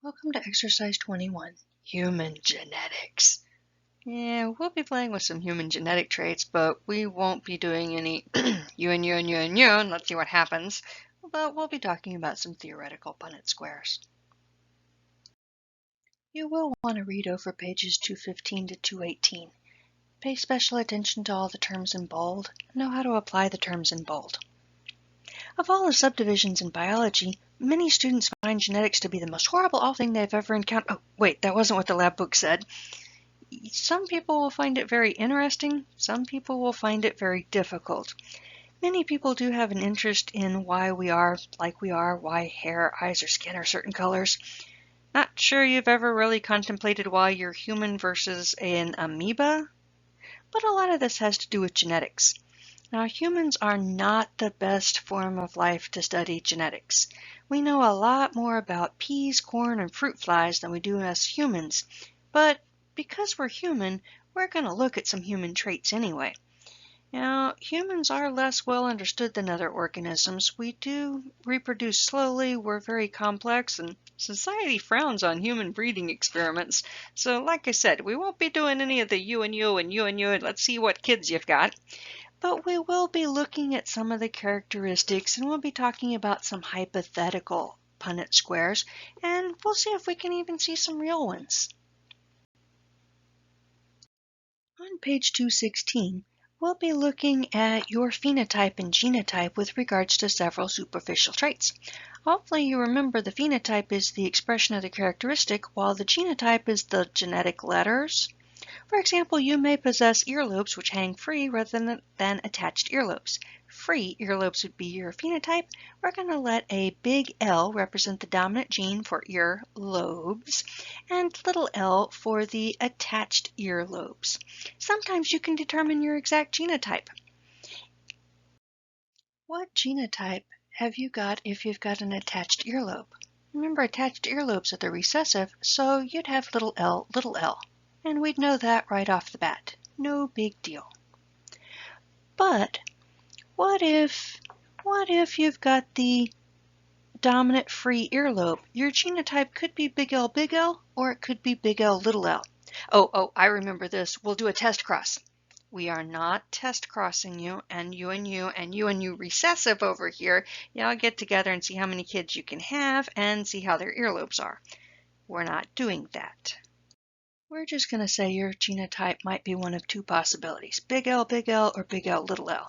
Welcome to exercise 21, human genetics. Yeah, we'll be playing with some human genetic traits, but we won't be doing any you and you and you and you, and let's see what happens. But we'll be talking about some theoretical Punnett squares. You will want to read over pages 215 to 218. Pay special attention to all the terms in bold, and know how to apply the terms in bold. Of all the subdivisions in biology, many students find genetics to be the most horrible awful thing they've ever encountered. Oh, wait, that wasn't what the lab book said. Some people will find it very interesting. Some people will find it very difficult. Many people do have an interest in why we are like we are, why hair, eyes, or skin are certain colors. Not sure you've ever really contemplated why you're human versus an amoeba, but a lot of this has to do with genetics. Now, humans are not the best form of life to study genetics. We know a lot more about peas, corn, and fruit flies than we do as humans, but because we're human, we're going to look at some human traits anyway. Now, humans are less well understood than other organisms. We do reproduce slowly, we're very complex, and society frowns on human breeding experiments. So, like I said, we won't be doing any of the you and you and you and you, and let's see what kids you've got. But we will be looking at some of the characteristics, and we'll be talking about some hypothetical Punnett squares, and we'll see if we can even see some real ones. On page 216, we'll be looking at your phenotype and genotype with regards to several superficial traits. Hopefully you remember the phenotype is the expression of the characteristic, while the genotype is the genetic letters. For example, you may possess earlobes which hang free rather than attached earlobes. Free earlobes would be your phenotype. We're going to let a big L represent the dominant gene for earlobes and little l for the attached earlobes. Sometimes you can determine your exact genotype. What genotype have you got if you've got an attached earlobe? Remember, attached earlobes are the recessive, so you'd have little l, and we'd know that right off the bat. No big deal. But what if you've got the dominant free earlobe? Your genotype could be big L, or it could be big L, little l. Oh, I remember this. We'll do a test cross. We are not test crossing you and you and you and you and you recessive over here. Y'all get together and see how many kids you can have and see how their earlobes are. We're not doing that. We're just going to say your genotype might be one of two possibilities, big L, or big L, little l.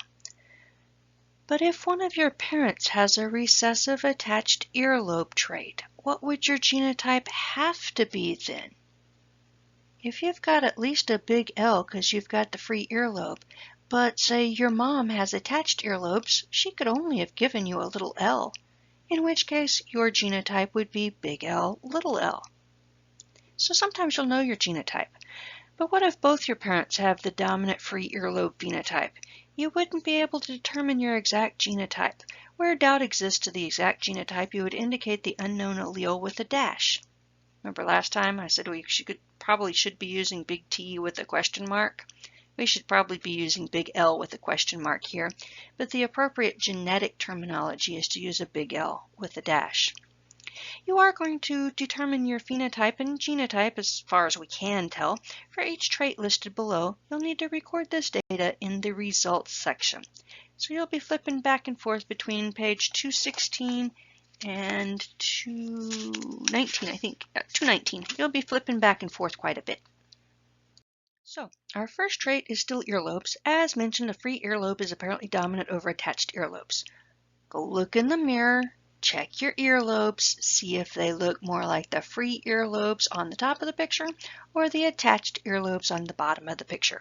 But if one of your parents has a recessive attached earlobe trait, what would your genotype have to be then? If you've got at least a big L because you've got the free earlobe, but say your mom has attached earlobes, she could only have given you a little l, in which case your genotype would be big L, little l. So sometimes you'll know your genotype. But what if both your parents have the dominant free earlobe phenotype? You wouldn't be able to determine your exact genotype. Where doubt exists to the exact genotype, you would indicate the unknown allele with a dash. Remember last time I said we probably should be using big T with a question mark? We should probably be using big L with a question mark here, but the appropriate genetic terminology is to use a big L with a dash. You are going to determine your phenotype and genotype as far as we can tell. For each trait listed below, you'll need to record this data in the results section. So you'll be flipping back and forth between page 216 and 219, I think. 219. You'll be flipping back and forth quite a bit. So, our first trait is still earlobes. As mentioned, a free earlobe is apparently dominant over attached earlobes. Go look in the mirror. Check your earlobes, see if they look more like the free earlobes on the top of the picture or the attached earlobes on the bottom of the picture.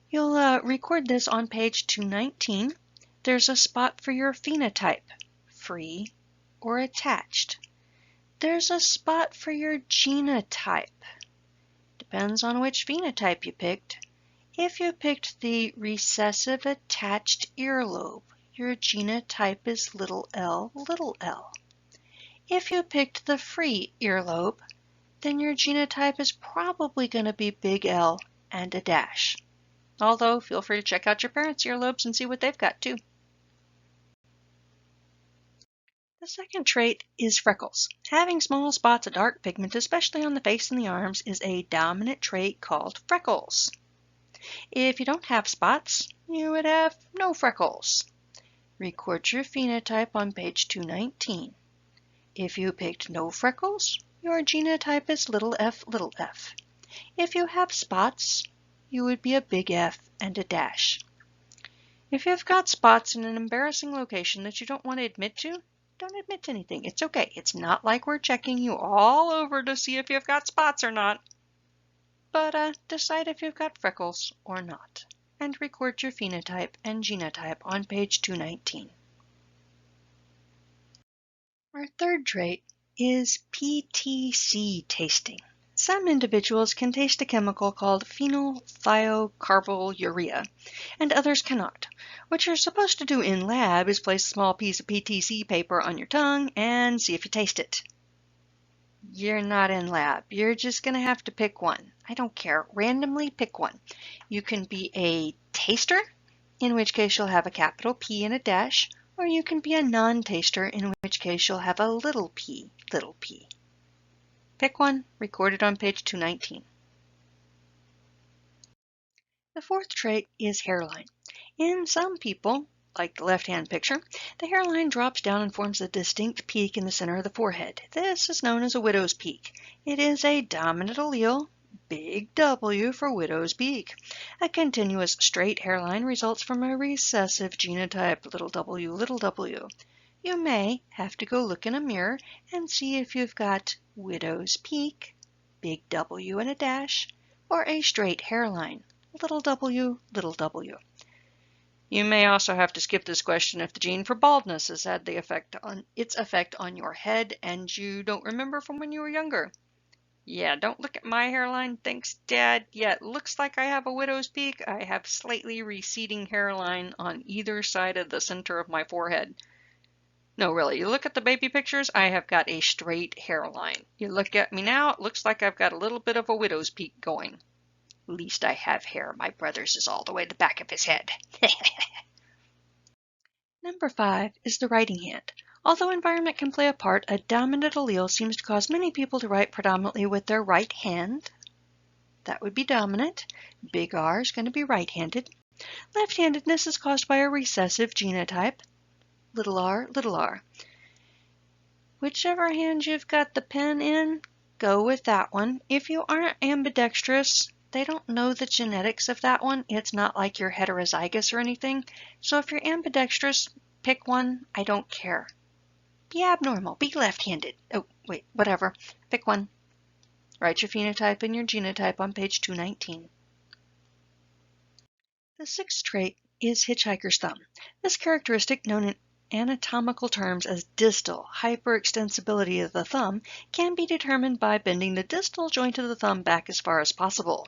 You'll record this on page 219. There's a spot for your phenotype, free or attached. There's a spot for your genotype. Depends on which phenotype you picked. If you picked the recessive attached earlobe, your genotype is little l, If you picked the free earlobe, then your genotype is probably going to be big L and a dash. Although, feel free to check out your parents' earlobes and see what they've got too. The The second trait is freckles. Having small spots of dark pigment, especially on the face and the arms, is a dominant trait called freckles. If you don't have spots, you would have no freckles. Record your phenotype on page 219. If you picked no freckles, your genotype is little f, little f. If you have spots, you would be a big F and a dash. If you've got spots in an embarrassing location that you don't want to admit to, don't admit anything. It's okay. It's not like we're checking you all over to see if you've got spots or not. But decide if you've got freckles or not, and record your phenotype and genotype on page 219. Our third trait is PTC tasting. Some individuals can taste a chemical called phenylthiocarbolyurea, and others cannot. What you're supposed to do in lab is place a small piece of PTC paper on your tongue and see if you taste it. You're not in lab. You're just going to have to pick one. I don't care. Randomly pick one. You can be a taster, in which case you'll have a capital P and a dash, or you can be a non-taster, in which case you'll have a little p, little p. Pick one, record it on page 219. The fourth trait is hairline. In some people, like the left-hand picture, the hairline drops down and forms a distinct peak in the center of the forehead. This is known as a widow's peak. It is a dominant allele, big W for widow's peak. A continuous straight hairline results from a recessive genotype, little w, little w. You may have to go look in a mirror and see if you've got widow's peak, big W and a dash, or a straight hairline, little w, little w. You may also have to skip this question if the gene for baldness has had its effect on your head and you don't remember from when you were younger. Yeah, don't look at my hairline. Thanks, Dad. Yeah, it looks like I have a widow's peak. I have slightly receding hairline on either side of the center of my forehead. No, really, you look at the baby pictures, I have got a straight hairline. You look at me now, it looks like I've got a little bit of a widow's peak going. At least I have hair. My brother's is all the way to the back of his head. Number 5 is the writing hand. Although environment can play a part, a dominant allele seems to cause many people to write predominantly with their right hand. That would be dominant. Big R is going to be right-handed. Left-handedness is caused by a recessive genotype. Little r, little r. Whichever hand you've got the pen in, go with that one. If you aren't ambidextrous, they don't know the genetics of that one. It's not like you're heterozygous or anything. So if you're ambidextrous, pick one. I don't care. Be abnormal. Be left-handed. Oh, wait, whatever. Pick one. Write your phenotype and your genotype on page 219. The sixth trait is hitchhiker's thumb. This characteristic, known in anatomical terms as distal hyperextensibility of the thumb, can be determined by bending the distal joint of the thumb back as far as possible.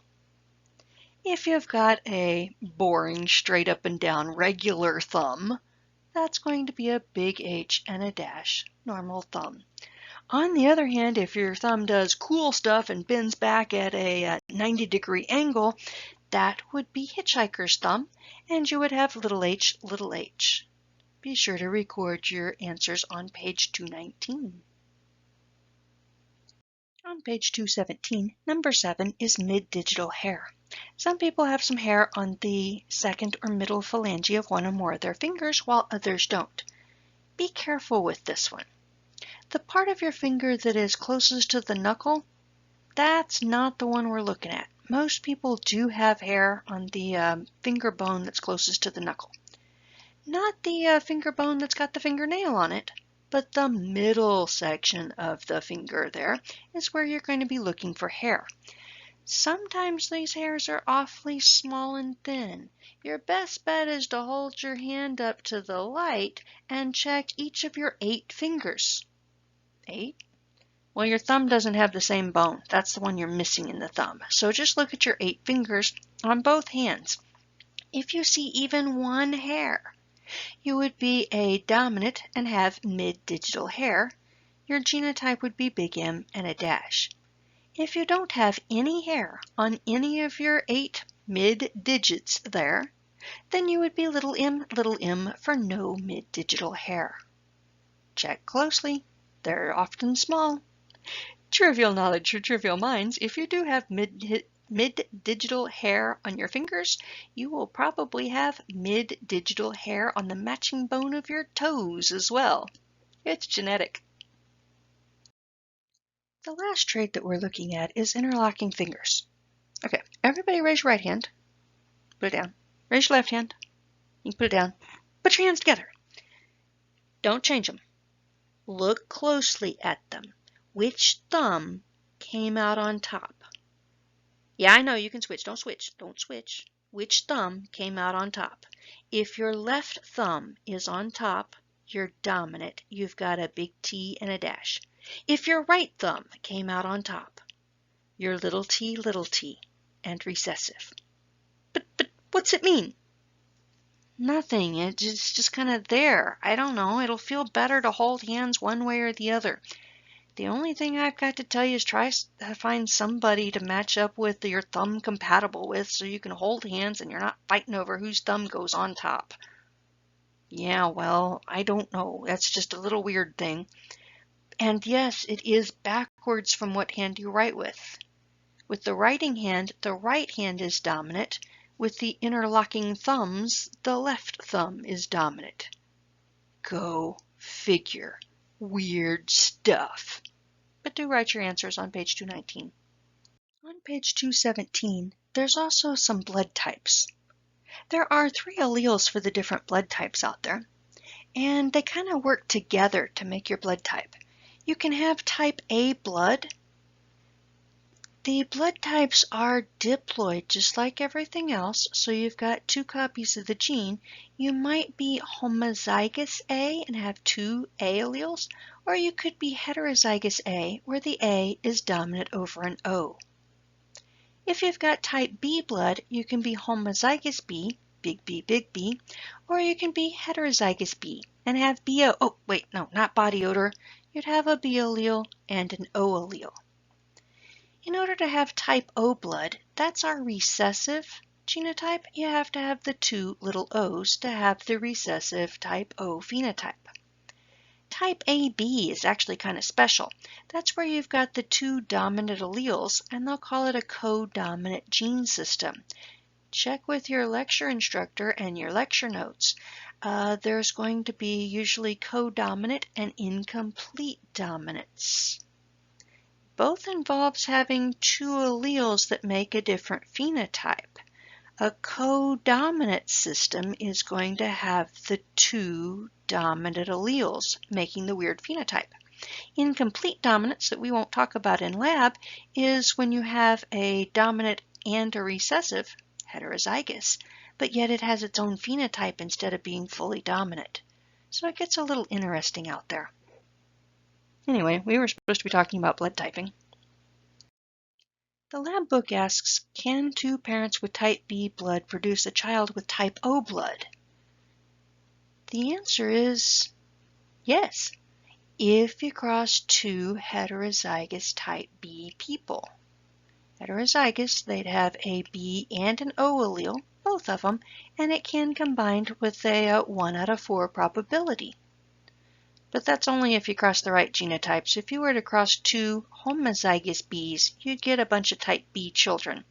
If you've got a boring, straight up and down regular thumb, that's going to be a big H and a dash, normal thumb. On the other hand, if your thumb does cool stuff and bends back at a 90-degree angle, that would be hitchhiker's thumb, and you would have little h, little h. Be sure to record your answers on page 219. On page 217, number 7 is mid-digital hair. Some people have some hair on the second or middle phalange of one or more of their fingers, while others don't. Be careful with this one. The part of your finger that is closest to the knuckle, that's not the one we're looking at. Most people do have hair on the finger bone that's closest to the knuckle. Not the finger bone that's got the fingernail on it, but the middle section of the finger there is where you're going to be looking for hair. Sometimes these hairs are awfully small and thin. Your best bet is to hold your hand up to the light and check each of your 8 fingers. 8? Well, your thumb doesn't have the same bone. That's the one you're missing in the thumb. So just look at your 8 fingers on both hands. If you see even one hair, you would be a dominant and have mid-digital hair. Your genotype would be big M and a dash. If you don't have any hair on any of your 8 mid-digits there, then you would be little m for no mid-digital hair. Check closely. They're often small. Trivial knowledge for trivial minds. If you do have mid-digital hair on your fingers, you will probably have mid-digital hair on the matching bone of your toes as well. It's genetic. The last trait that we're looking at is interlocking fingers. Okay, everybody raise your right hand. Put it down. Raise your left hand. You can put it down. Put your hands together. Don't change them. Look closely at them. Which thumb came out on top? Yeah, I know you can switch. Don't switch. Don't switch. Which thumb came out on top? If your left thumb is on top, you're dominant. You've got a big T and a dash. If your right thumb came out on top, you're little t and recessive. But what's it mean? Nothing. It's just kind of there. I don't know. It'll feel better to hold hands one way or the other. The only thing I've got to tell you is try to find somebody to match up with your thumb compatible with so you can hold hands and you're not fighting over whose thumb goes on top. Yeah, well, I don't know. That's just a little weird thing. And yes, it is backwards from what hand you write with. With the writing hand, the right hand is dominant. With the interlocking thumbs, the left thumb is dominant. Go figure. Weird stuff. But do write your answers on page 219. On page 217, there's also some blood types. There are 3 alleles for the different blood types out there, and they kind of work together to make your blood type. You can have type A blood. The blood types are diploid, just like everything else, so you've got 2 copies of the gene. You might be homozygous A and have 2 A alleles, or you could be heterozygous A, where the A is dominant over an O. If you've got type B blood, you can be homozygous B, big B, or you can be heterozygous B and have not body odor. You'd have a B allele and an O allele. In order to have type O blood, that's our recessive genotype, you have to have the 2 little O's to have the recessive type O phenotype. Type AB is actually kind of special. That's where you've got the 2 dominant alleles, and they'll call it a codominant gene system. Check with your lecture instructor and your lecture notes. There's going to be usually codominant and incomplete dominance. Both involves having 2 alleles that make a different phenotype. A codominant system is going to have the 2 dominant alleles, making the weird phenotype. Incomplete dominance, that we won't talk about in lab, is when you have a dominant and a recessive, heterozygous, but yet it has its own phenotype instead of being fully dominant. So it gets a little interesting out there. Anyway, we were supposed to be talking about blood typing. The lab book asks, can 2 parents with type B blood produce a child with type O blood? The answer is yes, if you cross 2 heterozygous type B people. Heterozygous, they'd have a B and an O allele, both of them, and it can combine with a 1 out of 4 probability. But that's only if you cross the right genotypes. If you were to cross 2 homozygous Bs, you'd get a bunch of type B children.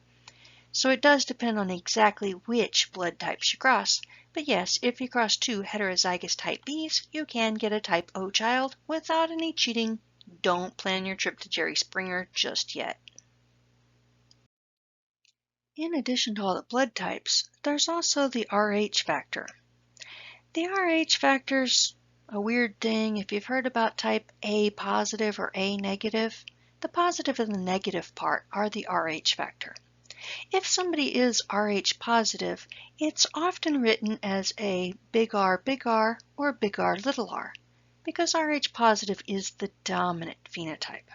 So it does depend on exactly which blood types you cross. But yes, if you cross 2 heterozygous type Bs, you can get a type O child without any cheating. Don't plan your trip to Jerry Springer just yet. In addition to all the blood types, there's also the Rh factor. The Rh factor's a weird thing. If you've heard about type A positive or A negative, the positive and the negative part are the Rh factor. If somebody is Rh positive, it's often written as a big R or big R little r, because Rh positive is the dominant phenotype.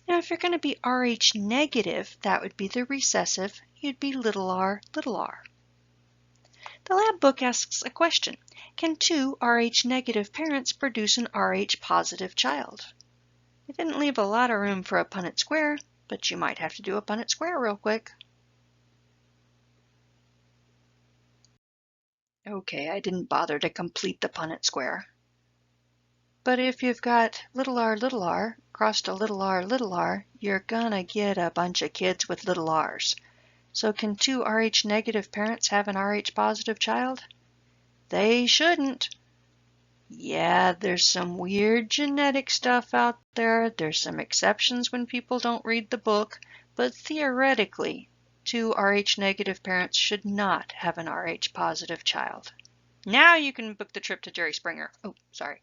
Now if you're going to be Rh negative, that would be the recessive, you'd be little r. The lab book asks a question. Can 2 Rh negative parents produce an Rh positive child? It didn't leave a lot of room for a Punnett square, but you might have to do a Punnett square real quick. Okay, I didn't bother to complete the Punnett square. But if you've got little r crossed to little r, you're gonna get a bunch of kids with little r's. So can two Rh negative parents have an Rh positive child? They shouldn't. Yeah, there's some weird genetic stuff out there. There's some exceptions when people don't read the book, but theoretically, two Rh negative parents should not have an Rh positive child. Now you can book the trip to Jerry Springer. Oh, sorry.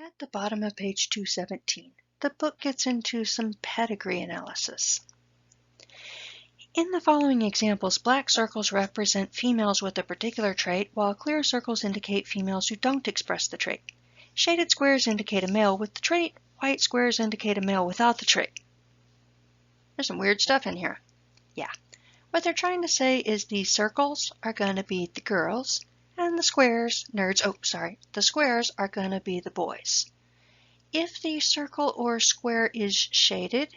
At the bottom of page 217, the book gets into some pedigree analysis. In the following examples, black circles represent females with a particular trait, while clear circles indicate females who don't express the trait. Shaded squares indicate a male with the trait, white squares indicate a male without the trait. There's some weird stuff in here. Yeah. What they're trying to say is these circles are going to be the girls, and the squares, the squares are going to be the boys. If the circle or square is shaded,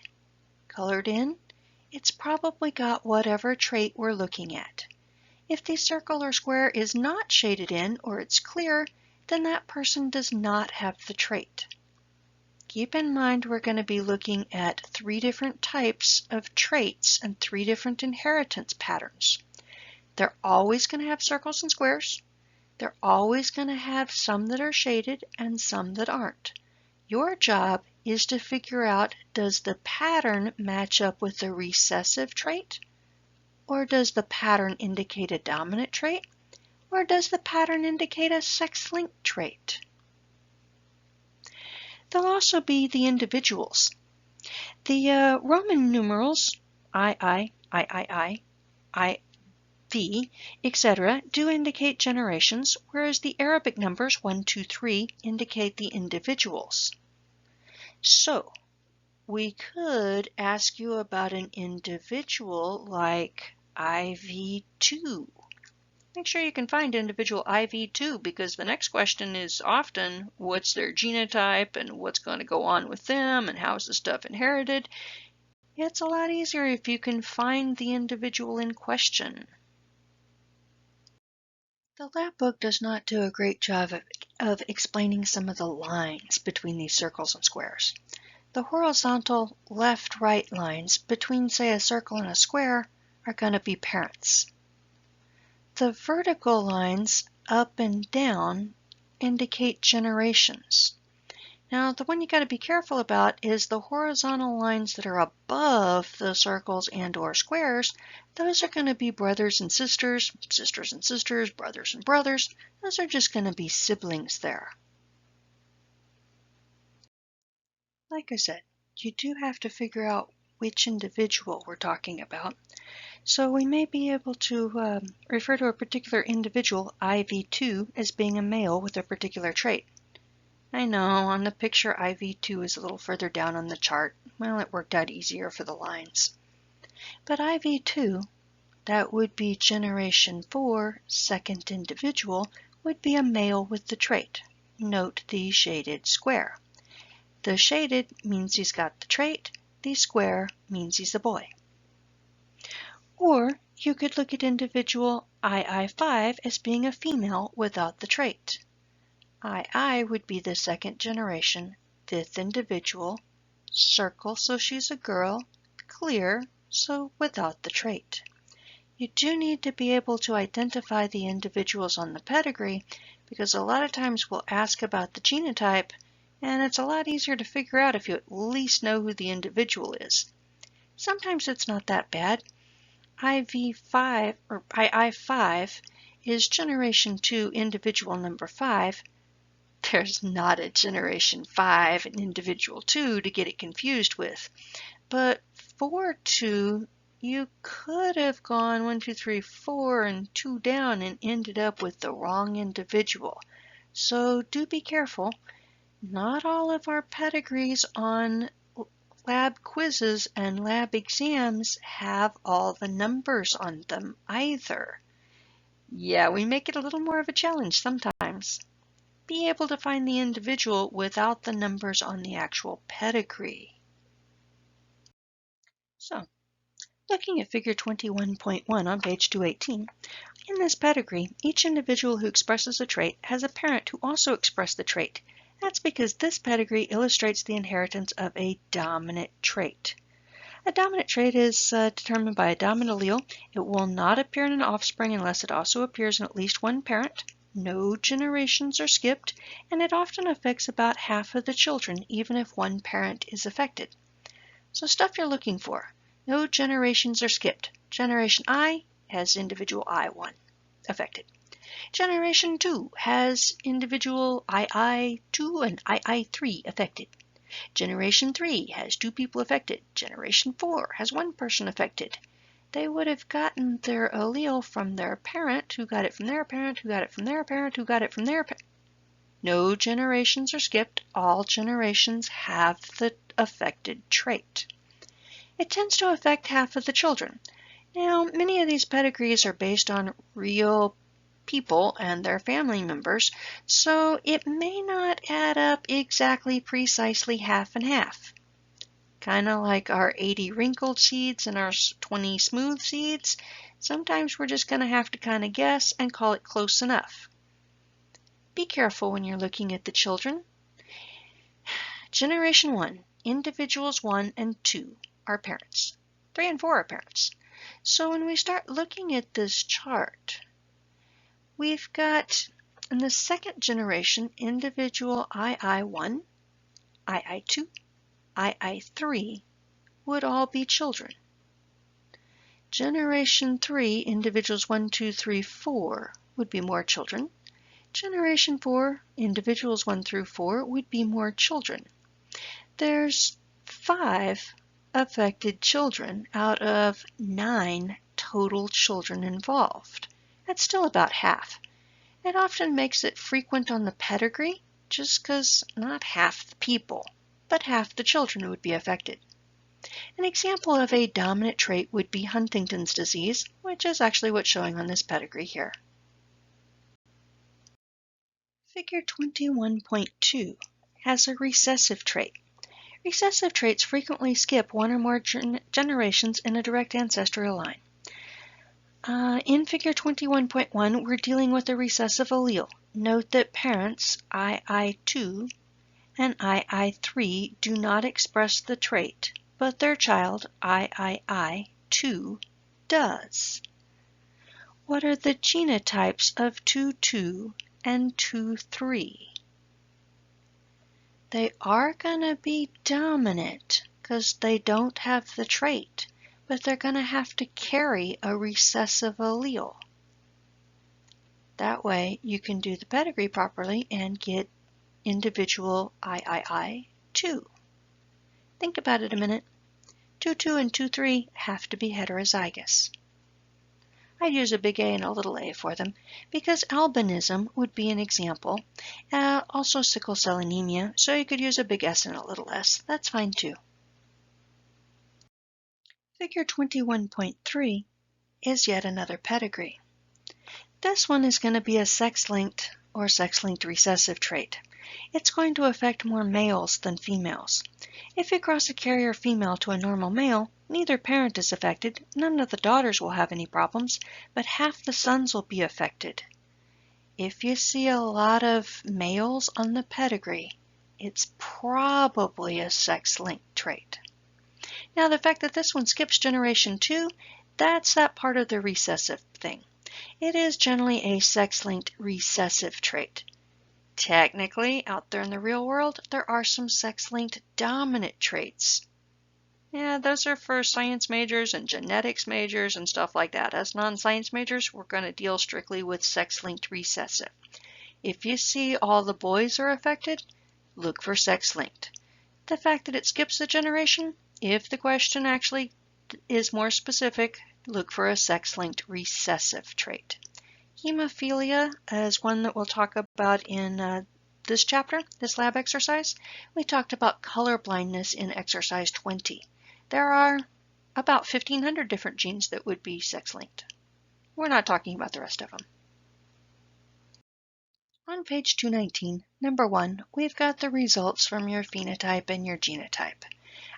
colored in, it's probably got whatever trait we're looking at. If the circle or square is not shaded in, or it's clear, then that person does not have the trait. Keep in mind we're going to be looking at 3 different types of traits and 3 different inheritance patterns. They're always going to have circles and squares. They're always going to have some that are shaded and some that aren't. Your job is to figure out, does the pattern match up with the recessive trait? Or does the pattern indicate a dominant trait? Or does the pattern indicate a sex-linked trait? There'll also be the individuals. The Roman numerals II, IV, etc. do indicate generations, whereas the Arabic numbers 1, 2, 3 indicate the individuals. So, we could ask you about an individual like IV2. Make sure you can find individual IV2 because the next question is often what's their genotype and what's going to go on with them and how's the stuff inherited. It's a lot easier if you can find the individual in question. The lab book does not do a great job of explaining some of the lines between these circles and squares. The horizontal left-right lines between, say, a circle and a square are going to be parents. The vertical lines up and down indicate generations. Now, the one you got to be careful about is the horizontal lines that are above the circles and or squares. Those are going to be brothers and sisters, sisters and sisters, brothers and brothers. Those are just going to be siblings there. Like I said, you do have to figure out which individual we're talking about. So we may be able to refer to a particular individual, IV2, as being a male with a particular trait. I know, on the picture IV2 is a little further down on the chart. Well, it worked out easier for the lines. But IV2, that would be generation 4, second individual, would be a male with the trait. Note the shaded square. The shaded means he's got the trait. The square means he's a boy. Or you could look at individual II5 as being a female without the trait. II would be the second generation, 5th individual, circle so she's a girl, clear so without the trait. You do need to be able to identify the individuals on the pedigree because a lot of times we'll ask about the genotype and it's a lot easier to figure out if you at least know who the individual is. Sometimes it's not that bad. IV5 or II5 is generation 2 individual number 5. There's not a generation 5 and individual 2 to get it confused with. But for 2, you could have gone 1, 2, 3, 4 and 2 down and ended up with the wrong individual. So do be careful. Not all of our pedigrees on lab quizzes and lab exams have all the numbers on them either. Yeah, we make it a little more of a challenge sometimes. Be able to find the individual without the numbers on the actual pedigree. So, Looking at figure 21.1 on page 218, in this pedigree, each individual who expresses a trait has a parent who also expressed the trait. That's because this pedigree illustrates the inheritance of a dominant trait. A dominant trait is determined by a dominant allele. It will not appear in an offspring unless it also appears in at least one parent. No generations are skipped, and it often affects about half of the children, even if one parent is affected. So stuff you're looking for. No generations are skipped. Generation I has individual I1 affected. Generation 2 has individual II2 and II3 affected. Generation 3 has 2 people affected. Generation 4 has 1 person affected. They would have gotten their allele from their parent, who got it from their parent, who got it from their parent, who got it from their parent. No generations are skipped. All generations have the affected trait. It tends to affect half of the children. Now, many of these pedigrees are based on real people and their family members, so it may not add up exactly precisely half and half. Kind of like our 80 wrinkled seeds and our 20 smooth seeds. Sometimes we're just going to have to kind of guess and call it close enough. Be careful when you're looking at the children. Generation 1, individuals 1 and 2 are parents. 3 and 4 are parents. So when we start looking at this chart, we've got in the second generation, individual II1, II2, II3 would all be children. Generation 3, individuals 1, 2, 3, 4 would be more children. Generation 4, individuals 1 through 4 would be more children. There's 5 affected children out of 9 total children involved. That's still about half. It often makes it frequent on the pedigree just because not half the people, but half the children would be affected. An example of a dominant trait would be Huntington's disease, which is actually what's showing on this pedigree here. Figure 21.2 has a recessive trait. Recessive traits frequently skip one or more generations in a direct ancestral line. In figure 21.1, we're dealing with a recessive allele. Note that parents II2 and II3 do not express the trait, but their child III2 does. What are the genotypes of 2,2 and 2,3? They are going to be dominant because they don't have the trait, but they're going to have to carry a recessive allele. That way you can do the pedigree properly and get individual III2. Think about it a minute. 2,2 and 2,3 have to be heterozygous. I'd use a big A and a little a for them because albinism would be an example. Also sickle cell anemia, so you could use a big S and a little s. That's fine too. Figure 21.3 is yet another pedigree. This one is going to be a sex-linked or sex-linked recessive trait. It's going to affect more males than females. If you cross a carrier female to a normal male, neither parent is affected, none of the daughters will have any problems, but half the sons will be affected. If you see a lot of males on the pedigree, it's probably a sex-linked trait. Now the fact that this one skips generation 2, that's that part of the recessive thing. It is generally a sex-linked recessive trait. Technically, out there in the real world, there are some sex-linked dominant traits. Yeah, those are for science majors and genetics majors and stuff like that. As non-science majors, we're going to deal strictly with sex-linked recessive. If you see all the boys are affected, look for sex-linked. The fact that it skips a generation, if the question actually is more specific, look for a sex-linked recessive trait. Hemophilia is one that we'll talk about in this chapter, this lab exercise. We talked about color blindness in exercise 20. There are about 1,500 different genes that would be sex-linked. We're not talking about the rest of them. On page 219, number 1, we've got the results from your phenotype and your genotype.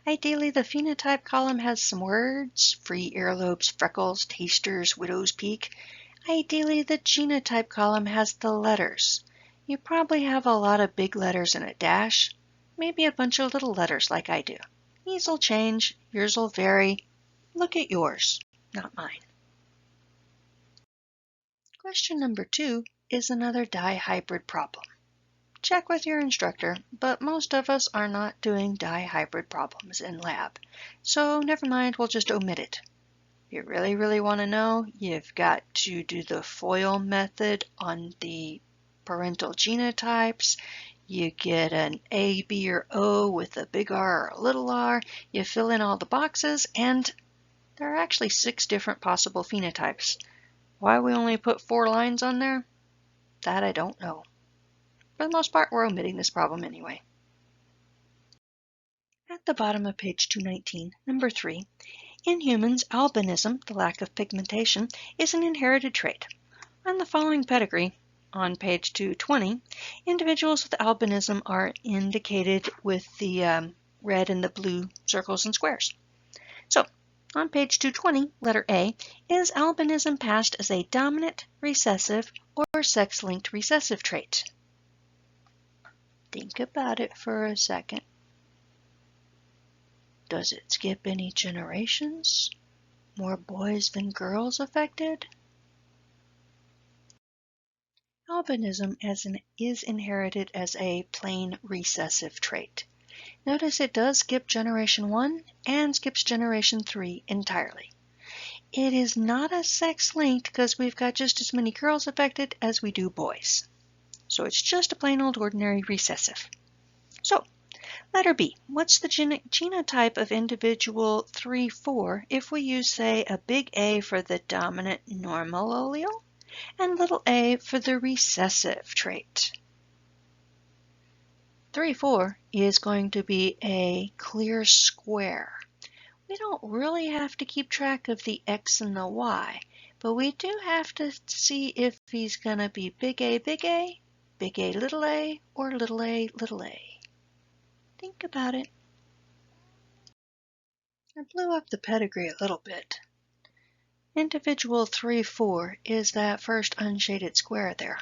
Ideally, the phenotype column has some words: free earlobes, freckles, tasters, widow's peak. Ideally, the genotype column has the letters. You probably have a lot of big letters and a dash, maybe a bunch of little letters like I do. These will change, yours will vary. Look at yours, not mine. Question number 2 is another dihybrid problem. Check with your instructor, but most of us are not doing dihybrid problems in lab, so never mind, we'll just omit it. If you really want to know, you've got to do the FOIL method on the parental genotypes. You get an A, B, or O with a big R or a little r. You fill in all the boxes, and there are actually 6 different possible phenotypes. Why we only put 4 lines on there? That I don't know. For the most part, we're omitting this problem anyway. At the bottom of page 219, number 3, in humans, albinism, the lack of pigmentation, is an inherited trait. On the following pedigree, on page 220, individuals with albinism are indicated with the red and the blue circles and squares. So, on page 220, letter A, is albinism passed as a dominant, recessive, or sex-linked recessive trait? Think about it for a second. Does it skip any generations? More boys than girls affected? Albinism is inherited as a plain recessive trait. Notice it does skip generation 1 and skips generation 3 entirely. It is not a sex-linked because we've got just as many girls affected as we do boys. So it's just a plain old ordinary recessive. So, letter B, what's the genotype of individual 3-4 if we use, say, a big A for the dominant normal allele and little a for the recessive trait? 3-4 is going to be a clear square. We don't really have to keep track of the X and the Y, but we do have to see if he's going to be big A, little a, or little a, little a. Think about it. I blew up the pedigree a little bit. Individual 3-4 is that first unshaded square there.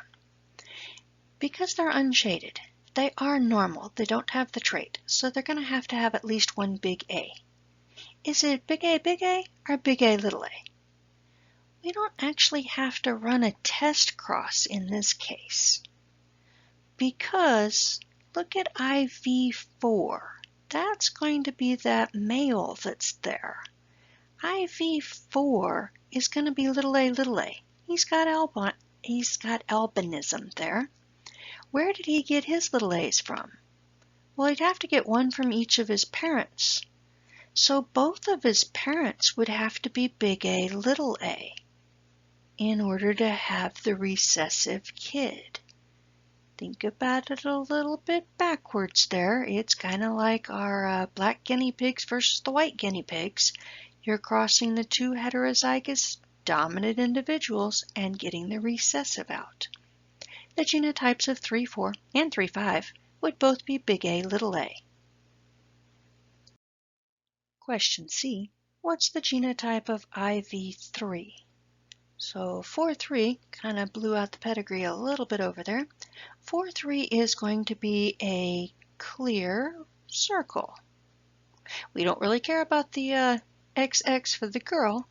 Because they're unshaded, they are normal. They don't have the trait, so they're going to have at least one big A. Is it big A, or big A, little a? We don't actually have to run a test cross in this case. Because, look at IV4. That's going to be that male that's there. IV4 is going to be little a, little a. He's got albinism there. Where did he get his little a's from? Well, he'd have to get one from each of his parents. So both of his parents would have to be big A, little a in order to have the recessive kid. Think about it a little bit backwards there. It's kind of like our black guinea pigs versus the white guinea pigs. You're crossing the 2 heterozygous dominant individuals and getting the recessive out. The genotypes of 3-4 and 3-5 would both be big A, little a. Question C, what's the genotype of IV3? So 4-3 kind of blew out the pedigree a little bit over there. 4-3 is going to be a clear circle. We don't really care about the XX for the girl.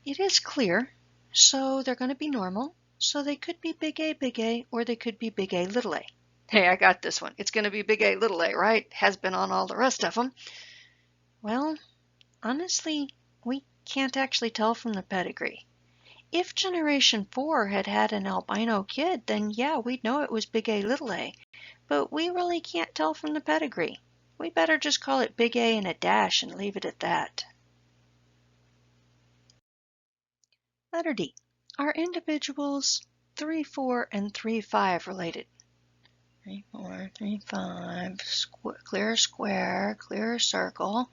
It is clear, so they're going to be normal. So they could be big A, or they could be big A, little a. Hey, I got this one. It's going to be big A, little a, right? Has been on all the rest of them. Well, honestly, we can't actually tell from the pedigree. If generation 4 had had an albino kid, then yeah, we'd know it was big A, little a. But we really can't tell from the pedigree. We better just call it big A and a dash and leave it at that. Letter D. Are individuals 3-4 and 3-5 related? 3-4, 3-5, clear square, clear circle.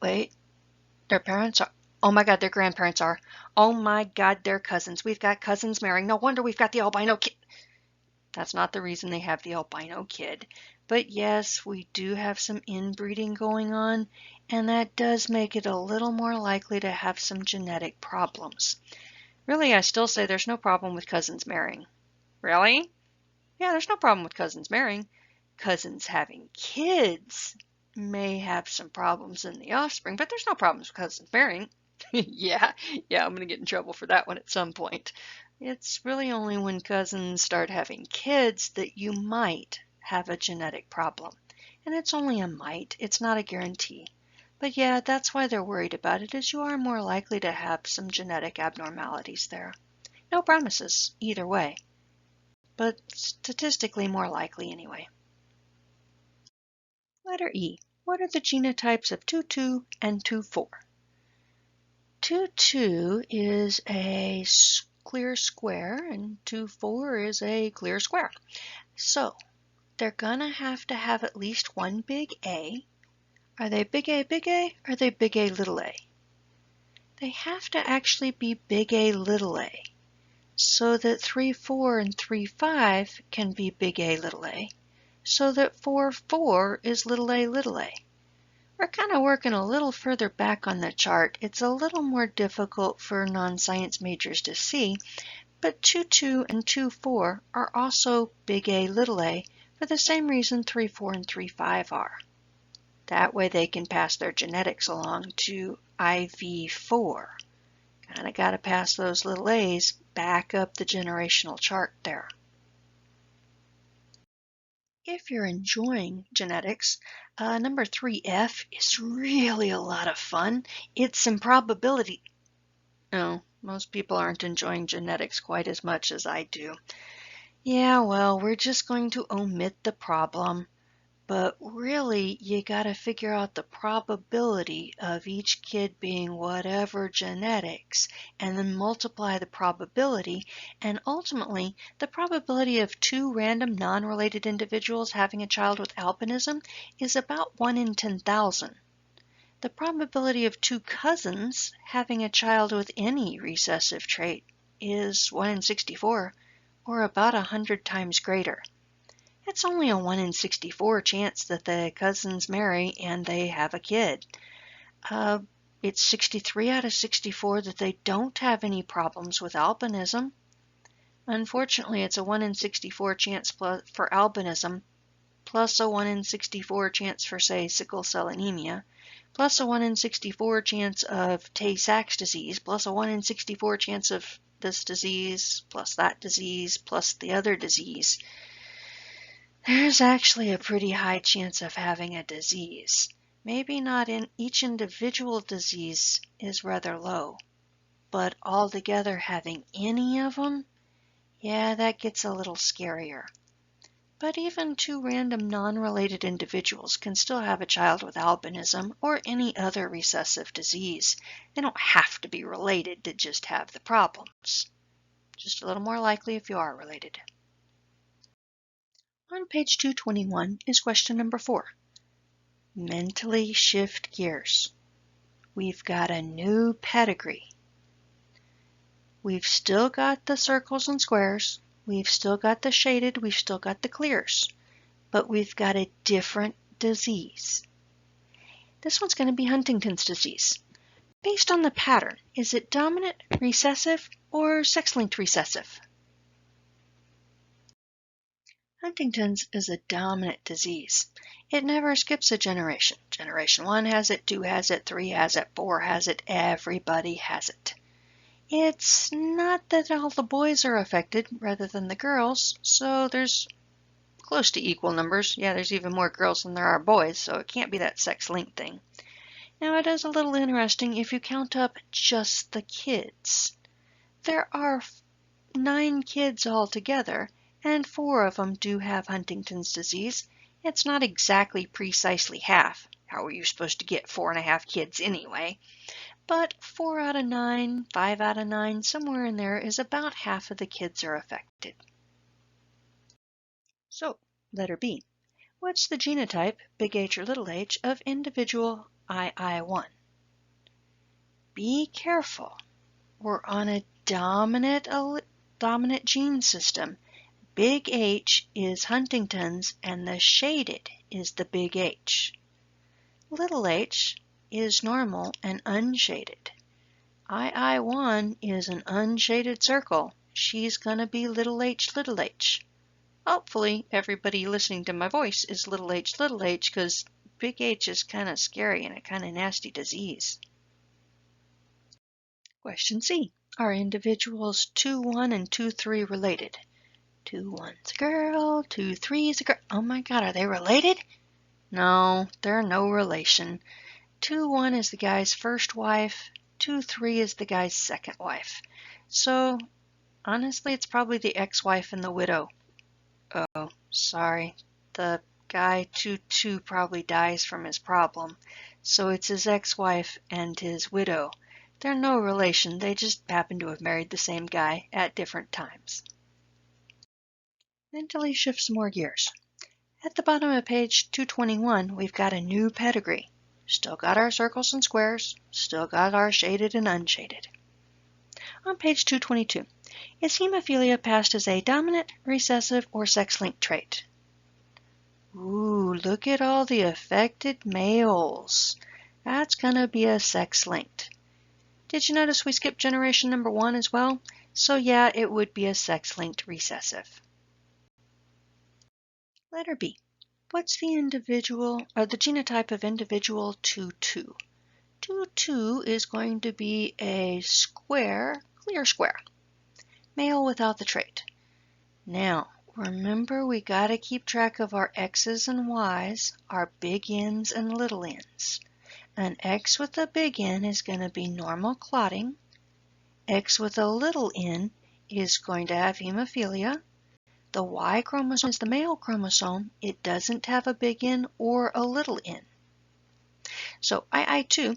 Wait, their parents are, oh my God, their grandparents are. Oh my God, they're cousins. We've got cousins marrying. No wonder we've got the albino kid. That's not the reason they have the albino kid. But yes, we do have some inbreeding going on, and that does make it a little more likely to have some genetic problems. Really, I still say there's no problem with cousins marrying. Really? Yeah, there's no problem with cousins marrying. Cousins having kids may have some problems in the offspring, but there's no problems with cousins marrying. Yeah, I'm going to get in trouble for that one at some point. It's really only when cousins start having kids that you might have a genetic problem. And it's only a might, it's not a guarantee. But yeah, that's why they're worried about it, is you are more likely to have some genetic abnormalities there. No promises either way, but statistically more likely anyway. Letter E. What are the genotypes of 2,2 and 2,4? 2,2 is a clear square and 2,4 is a clear square. So they're gonna have to have at least one big A. Are they big A, or are they big A, little a? They have to actually be big A, little a, so that 3,4 and 3,5 can be big A, little a, so that 4,4 is little a, little a. We're kind of working a little further back on the chart. It's a little more difficult for non-science majors to see, but 2,2 and 2,4 are also big A, little a for the same reason 3,4 and 3,5 are. That way they can pass their genetics along to IV4. Kind of got to pass those little a's back up the generational chart there. If you're enjoying genetics, number 3F is really a lot of fun. It's some probability. No, most people aren't enjoying genetics quite as much as I do. Yeah, well, we're just going to omit the problem. But really, you gotta figure out the probability of each kid being whatever genetics, and then multiply the probability, and ultimately, the probability of 2 random non-related individuals having a child with albinism is about 1 in 10,000. The probability of 2 cousins having a child with any recessive trait is 1 in 64, or about 100 times greater. It's only a 1 in 64 chance that the cousins marry and they have a kid. It's 63 out of 64 that they don't have any problems with albinism. Unfortunately, it's a 1 in 64 chance for albinism, plus a 1 in 64 chance for, say, sickle cell anemia, plus a 1 in 64 chance of Tay-Sachs disease, plus a 1 in 64 chance of this disease, plus that disease, plus the other disease. There's actually a pretty high chance of having a disease. Maybe not in each individual disease is rather low, but altogether having any of them, yeah, that gets a little scarier. But even 2 random non-related individuals can still have a child with albinism or any other recessive disease. They don't have to be related to just have the problems. Just a little more likely if you are related. On page 221 is question number 4. Mentally shift gears. We've got a new pedigree. We've still got the circles and squares. We've still got the shaded. We've still got the clears. But we've got a different disease. This one's going to be Huntington's disease. Based on the pattern, is it dominant, recessive, or sex-linked recessive? Huntington's is a dominant disease. It never skips a generation. Generation 1 has it, 2 has it, 3 has it, 4 has it, everybody has it. It's not that all the boys are affected rather than the girls, so there's close to equal numbers. Yeah, there's even more girls than there are boys, so it can't be that sex-linked thing. Now, it is a little interesting if you count up just the kids. There are 9 kids altogether, and 4 of them do have Huntington's disease. It's not exactly precisely half. How are you supposed to get 4.5 kids anyway? But 4 out of 9, 5 out of 9, somewhere in there is about half of the kids are affected. So, letter B. What's the genotype, big H or little h, of individual II1? Be careful. We're on a dominant gene system. big H is Huntington's and the shaded is the big H. Little h is normal and unshaded. II1 is an unshaded circle. She's going to be little h, little h. Hopefully everybody listening to my voice is little h, because big H is kind of scary and a kind of nasty disease. Question C. Are individuals 2-1 and 2-3 related? 2-1's a girl, 2-3's a girl. Oh my God, are they related? No, they're no relation. 2-1 is the guy's first wife, 2-3 is the guy's second wife. So, honestly, it's probably the ex-wife and the widow. Oh, sorry. The guy 2-2 probably dies from his problem. So it's his ex-wife and his widow. They're no relation, they just happen to have married the same guy at different times. Mentally shift some more gears. At the bottom of page 221, we've got a new pedigree. Still got our circles and squares, still got our shaded and unshaded. On page 222, is hemophilia passed as a dominant, recessive, or sex-linked trait? Ooh, look at all the affected males. That's going to be a sex-linked. Did you notice we skipped generation number 1 as well? So yeah, it would be a sex-linked recessive. Letter B. What's the genotype of individual 2-2? 2-2 is going to be a square, clear square. Male without the trait. Now, remember we got to keep track of our X's and Y's, our big N's and little N's. An X with a big N is going to be normal clotting. X with a little n is going to have hemophilia. The Y chromosome is the male chromosome. It doesn't have a big N or a little n. So II2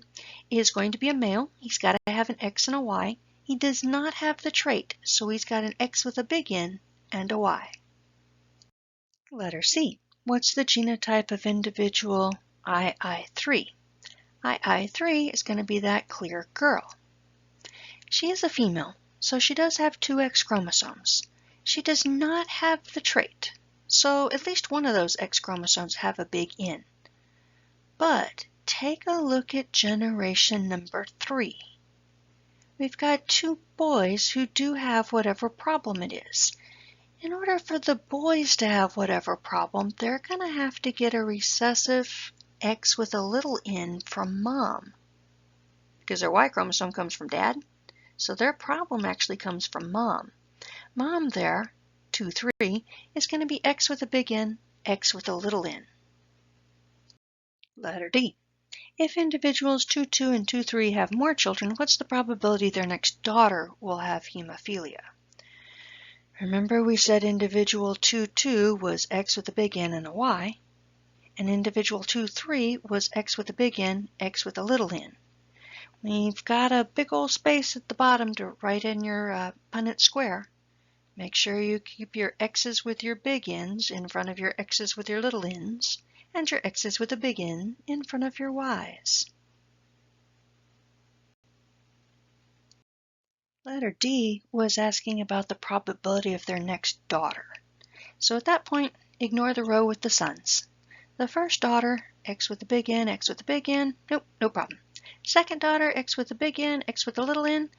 is going to be a male. He's got to have an X and a Y. He does not have the trait, so he's got an X with a big N and a Y. Letter C. What's the genotype of individual II3? II3 is going to be that clear girl. She is a female, so she does have 2 X chromosomes. She does not have the trait, so at least one of those X chromosomes have a big N. But take a look at generation number 3. We've got 2 boys who do have whatever problem it is. In order for the boys to have whatever problem, they're going to have to get a recessive X with a little n from mom, because their Y chromosome comes from dad. So their problem actually comes from mom. Mom there, 2-3, is going to be X with a big N, X with a little n. Letter D. If individuals 2-2 and 2-3 have more children, what's the probability their next daughter will have hemophilia? Remember we said individual 2-2 was X with a big N and a Y, and individual 2-3 was X with a big N, X with a little n. We've got a big old space at the bottom to write in your Punnett square. Make sure you keep your X's with your big N's in front of your X's with your little n's, and your X's with a big N in front of your Y's. Letter D was asking about the probability of their next daughter. So at that point, ignore the row with the sons. The first daughter, X with a big N, X with a big N, nope, no problem. Second daughter, X with a big N, X with a little n,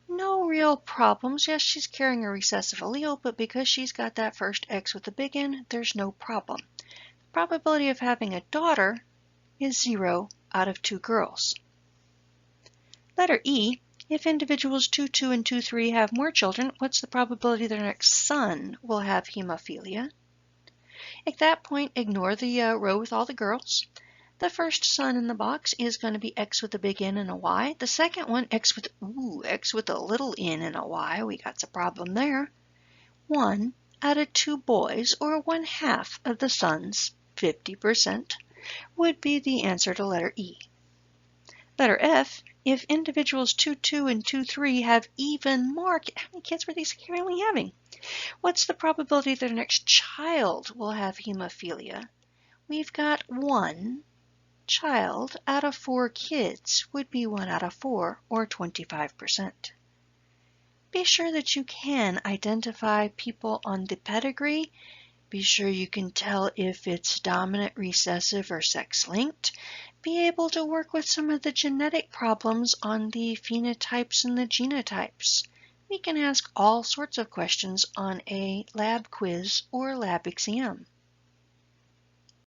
no real problems. Yes, she's carrying a recessive allele, but because she's got that first X with a big N, there's no problem. The probability of having a daughter is 0 out of 2 girls. Letter E. If individuals 2-2 and 2-3 have more children, what's the probability their next son will have hemophilia? At that point, ignore the row with all the girls. The first son in the box is going to be X with a big N and a Y. The second one, X with a little n and a Y. We got a problem there. 1 out of 2 boys, or 1/2 of the sons, 50%, would be the answer to letter E. Letter F. If individuals 2-2 and 2-3 have even more, how many kids were these currently having? What's the probability their next child will have hemophilia? We've got 1 child out of 4 kids would be 1 out of 4, or 25%. Be sure that you can identify people on the pedigree. Be sure you can tell if it's dominant, recessive, or sex-linked. Be able to work with some of the genetic problems on the phenotypes and the genotypes. We can ask all sorts of questions on a lab quiz or lab exam.